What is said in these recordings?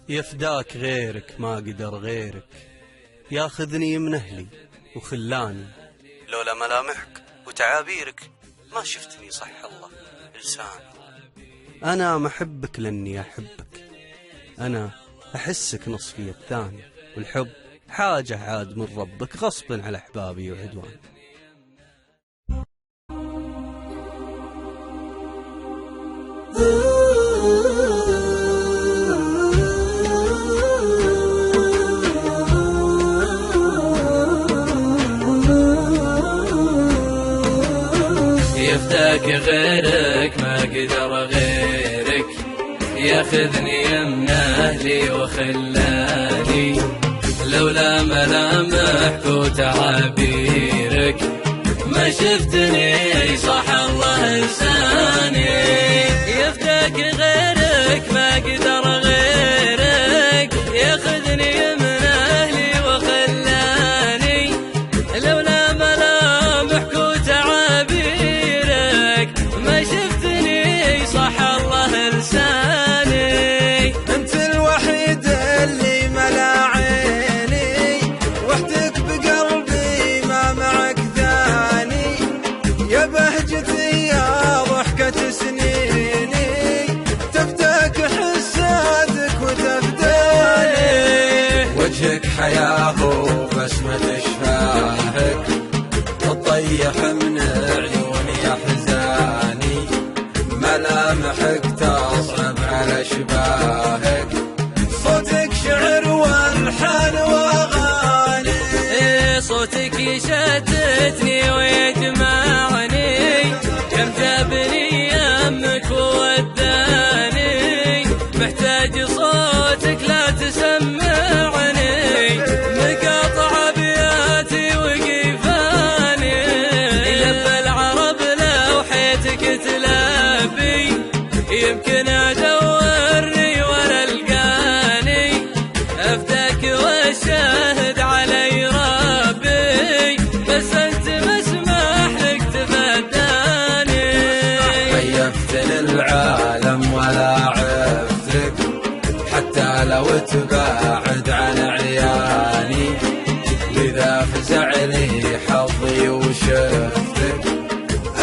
يفداك غيرك ما قدر غيرك، ياخذني من أهلي وخلاني، لولا ملامحك وتعابيرك ما شفتني صح الله لساني. أنا محبك لأني أحبك، أنا أحسك نصفي الثاني، والحب حاجة عاد من ربك غصبا على أحبابي وعدواني. يفداك غيرك ما قدر غيرك، ياخذني من أهلي وخلاني، لولا ملامحك وتعابيرك ما شفتني صح الله لساني. يفداك غيرك ما قدر غيرك، ياخذني من أهلي وخلاني، لولا ملامحك وتعابيرك ما شفتني صح الله لساني. انت الوحيد اللي ملا عيني، وحدك بقلبي ما معك ثاني، يا بهجتي يا ضحكة سنيني، تفتك حسادك وتفداني. وجهك حياه وبسمة شفاهك، تطيح من عيوني أحزاني، ملامحك تصعب على شباهك، صوتك شعر والحان واغاني. صوتك يشتتني ويجمعني، كم جابني يمك ووداني، محتاج صوتك لا تسمعني، مقاطع ابياتي وقيفاني. لبى العرب لو حيتك تلبي، يمكن ادورني ولا القاني، افداك والشاهد علي ربي، بس انت مسمح لك تفداني. خيفت للعالم ولا عفتك، حتى لو تباعد عن عياني، لذا فزع لي حظي وشفتك،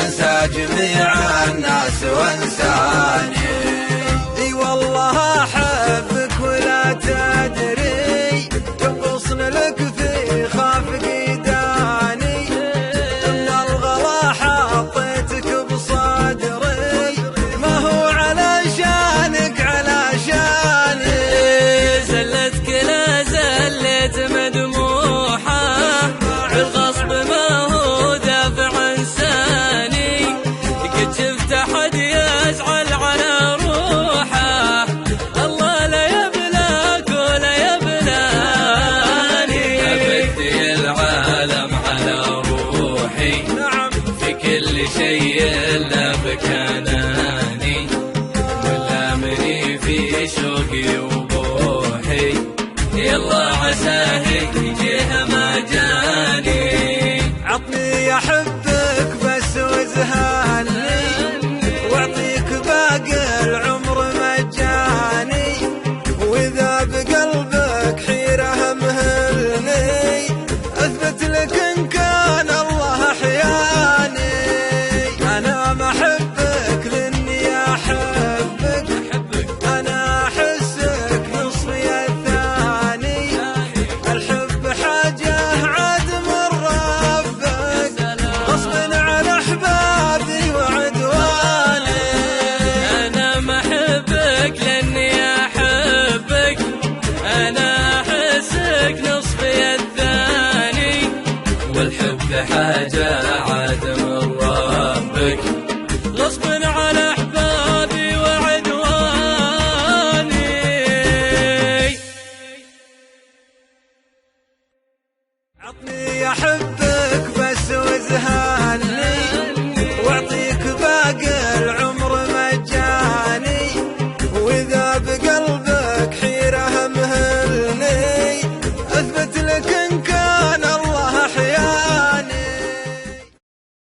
انسى جميع الناس وانساني. اي والله احبك ولا تدري، كم غصن لك في خافق داني، من الغلا حطيتك بصدري، ما هو علشانك علشاني. زلتك لا زلت مدموحة، بالغصب ما هو دافع انساني، قد شفت احد يزعل على روحه، الله لا يبلاك ولا يبلاني. ابدي العالم على روحي، في كل شيء الا بكناني، ملامني في شوقي وبوحي، يلا عساه يجيها